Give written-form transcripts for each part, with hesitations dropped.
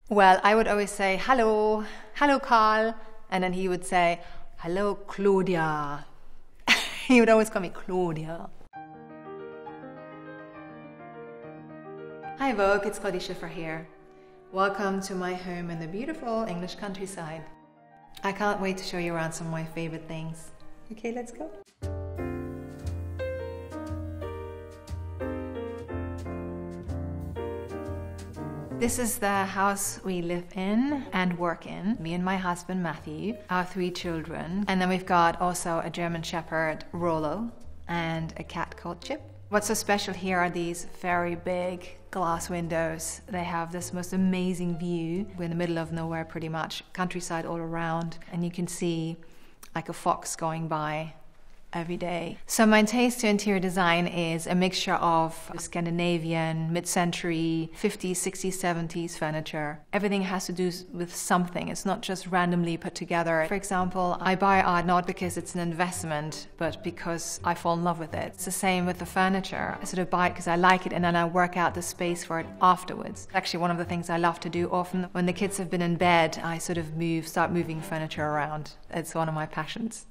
Well, I would always say, hello, hello, Carl. And then he would say, hello, Claudia. He would always call me Claudia. Hi, Vogue, it's Claudia Schiffer here. Welcome to my home in the beautiful English countryside. I can't wait to show you around some of my favorite things. Okay, let's go. This is the house we live in and work in. Me and my husband, Matthew, our 3 children. And then we've got also a German Shepherd, Rollo, and a cat called Chip. What's so special here are these very big glass windows. They have this most amazing view. We're in the middle of nowhere pretty much, countryside all around. And you can see like a fox going by every day. So my taste to interior design is a mixture of Scandinavian, mid-century, 50s, 60s, 70s furniture. Everything has to do with something. It's not just randomly put together. For example, I buy art not because it's an investment, but because I fall in love with it. It's the same with the furniture. I sort of buy it because I like it and then I work out the space for it afterwards. Actually, one of the things I love to do often when the kids have been in bed, I sort of start moving furniture around. It's one of my passions.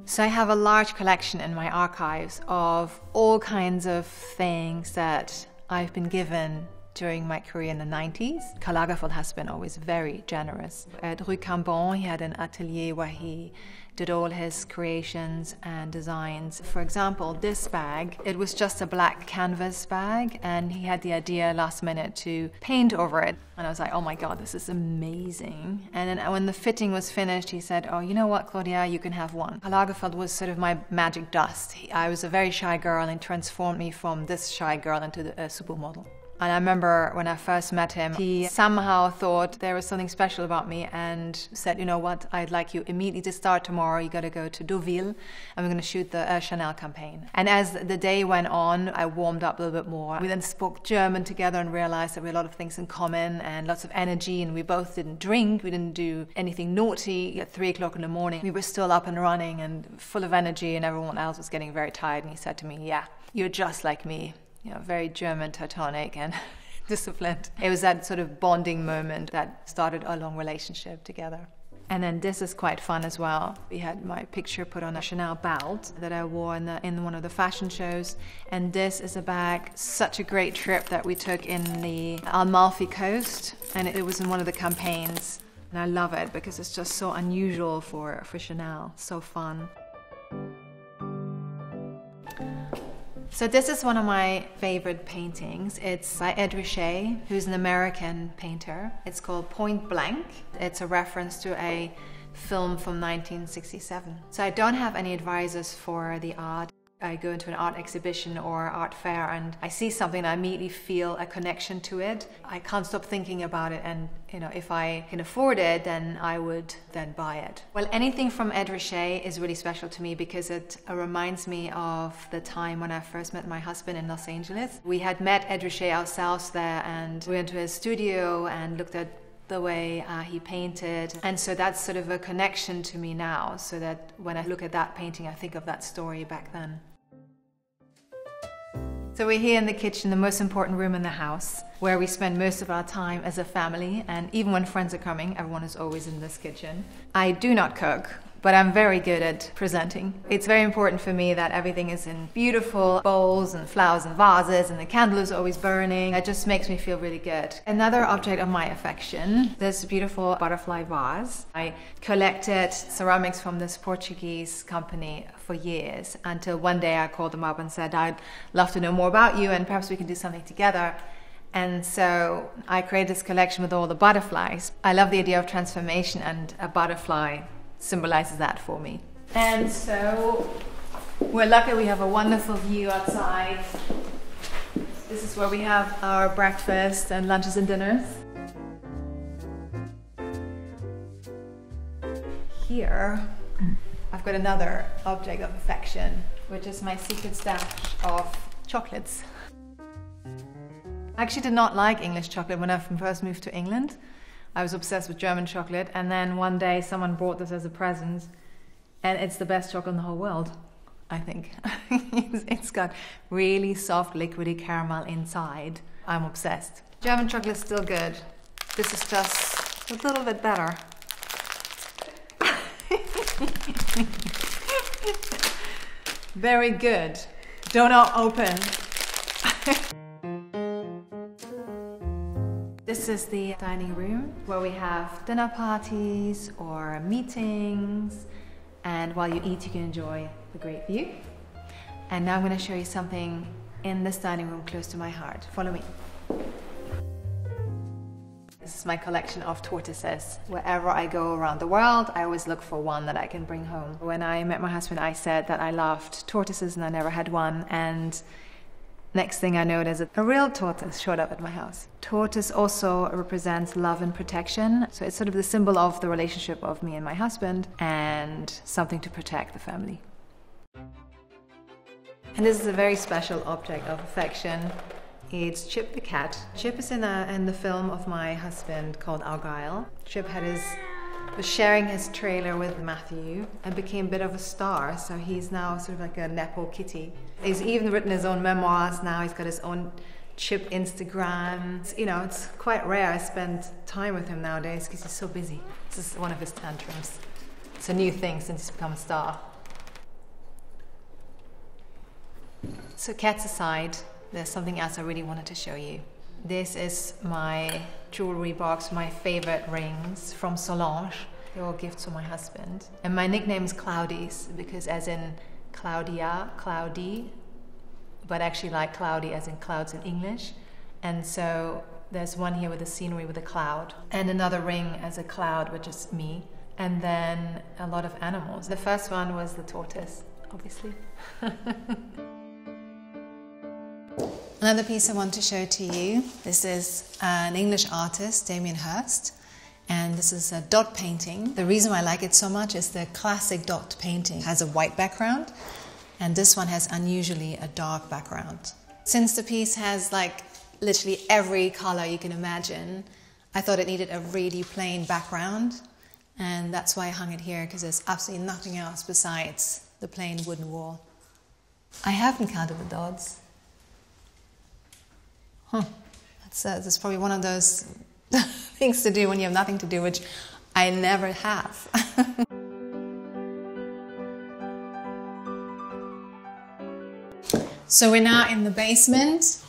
So I have a large collection in my archives of all kinds of things that I've been given during my career in the 90s. Karl Lagerfeld has been always very generous. At Rue Cambon, he had an atelier where he did all his creations and designs. For example, this bag, it was just a black canvas bag, and he had the idea last minute to paint over it. And I was like, oh my God, this is amazing. And then when the fitting was finished, he said, oh, you know what, Claudia, you can have one. Karl Lagerfeld was sort of my magic dust. I was a very shy girl, and he transformed me from this shy girl into a supermodel. And I remember when I first met him, he somehow thought there was something special about me and said, you know what, I'd like you immediately to start tomorrow. You got to go to Deauville and we're going to shoot the Chanel campaign. And as the day went on, I warmed up a little bit more. We then spoke German together and realized that we had a lot of things in common and lots of energy, and we both didn't drink. We didn't do anything naughty. At 3 o'clock in the morning, we were still up and running and full of energy, and everyone else was getting very tired. And he said to me, yeah, you're just like me. You know, very German, Teutonic, and disciplined. It was that sort of bonding moment that started a long relationship together. And then this is quite fun as well. We had my picture put on a Chanel belt that I wore in one of the fashion shows. And this is a bag, such a great trip that we took in the Amalfi Coast. And it was in one of the campaigns. And I love it because it's just so unusual for Chanel. So fun. So this is one of my favorite paintings. It's by Ed Ruscha, who's an American painter. It's called Point Blank. It's a reference to a film from 1967. So I don't have any advisors for the art. I go into an art exhibition or art fair and I see something and I immediately feel a connection to it. I can't stop thinking about it, and if I can afford it, then I would then buy it. Well, anything from Ed Ruscha is really special to me because it reminds me of the time when I first met my husband in Los Angeles. We had met Ed Ruscha ourselves there and we went to his studio and looked at the way he painted, and so that's sort of a connection to me now, so that when I look at that painting I think of that story back then. So we're here in the kitchen, the most important room in the house, where we spend most of our time as a family, and even when friends are coming, everyone is always in this kitchen. I do not cook, but I'm very good at presenting. It's very important for me that everything is in beautiful bowls and flowers and vases, and the candle is always burning. It just makes me feel really good. Another object of my affection, this beautiful butterfly vase. I collected ceramics from this Portuguese company for years, until one day I called them up and said, I'd love to know more about you and perhaps we can do something together. And so I created this collection with all the butterflies. I love the idea of transformation, and a butterfly symbolizes that for me. And so we're lucky we have a wonderful view outside. This is where we have our breakfast and lunches and dinners. Here I've got another object of affection, which is my secret stash of chocolates. I actually did not like English chocolate when I first moved to England. I was obsessed with German chocolate, and then one day someone brought this as a present, and it's the best chocolate in the whole world, I think. It's got really soft, liquidy caramel inside. I'm obsessed. German chocolate is still good. This is just a little bit better. Very good. Do not open. This is the dining room where we have dinner parties or meetings, and while you eat you can enjoy the great view. And now I'm going to show you something in this dining room close to my heart. Follow me. This is my collection of tortoises. Wherever I go around the world, I always look for one that I can bring home. When I met my husband, I said that I loved tortoises and I never had one, and next thing I know, there's a real tortoise showed up at my house. Tortoise also represents love and protection, so it's sort of the symbol of the relationship of me and my husband and something to protect the family. And this is a very special object of affection. It's Chip the cat. Chip is in the film of my husband called Argyle. Chip was sharing his trailer with Matthew and became a bit of a star, so he's now sort of like a Nepo kitty. He's even written his own memoirs now. He's got his own Chip Instagram. You know, it's quite rare I spend time with him nowadays because he's so busy. This is one of his tantrums. It's a new thing since he's become a star. So cats aside, there's something else I really wanted to show you. This is my jewelry box, my favorite rings from Solange. They're all gifts from my husband. And my nickname is Cloudies because as in Claudia, Cloudy, but actually like cloudy as in clouds in English. And so there's one here with a scenery with a cloud, and another ring as a cloud, which is me, and then a lot of animals. The first one was the tortoise, obviously. Another piece I want to show to you. This is an English artist, Damien Hirst, and this is a dot painting. The reason why I like it so much is the classic dot painting has a white background, and this one has unusually a dark background. Since the piece has like literally every color you can imagine, I thought it needed a really plain background, and that's why I hung it here, because there's absolutely nothing else besides the plain wooden wall. I haven't counted the dots. That's probably one of those things to do when you have nothing to do, which I never have. So we're now in the basement.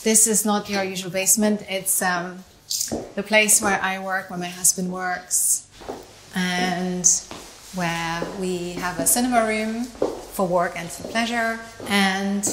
This is not your usual basement. It's the place where I work, where my husband works, and where we have a cinema room for work and for pleasure. And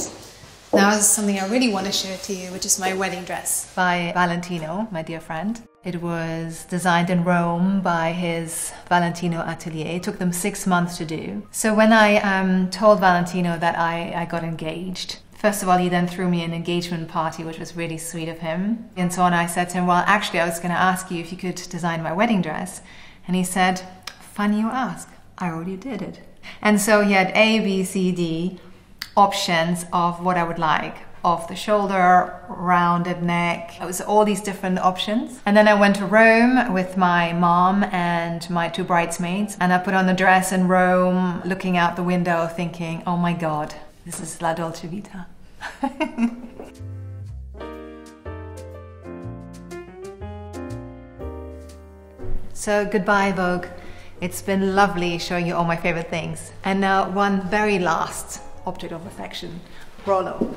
now is something I really want to share to you, which is my wedding dress by Valentino, my dear friend. It was designed in Rome by his Valentino atelier. It took them 6 months to do. So when I told Valentino that I got engaged, first of all, he then threw me an engagement party, which was really sweet of him. And so on, I said to him, well, actually, I was going to ask you if you could design my wedding dress. And he said, funny you ask, I already did it. And so he had A, B, C, D options of what I would like. Off the shoulder, rounded neck. It was all these different options. And then I went to Rome with my mom and my 2 bridesmaids. And I put on the dress in Rome, looking out the window, thinking, oh my God, this is La Dolce Vita. So goodbye, Vogue. It's been lovely showing you all my favorite things. And now one very last object of affection, Rollo.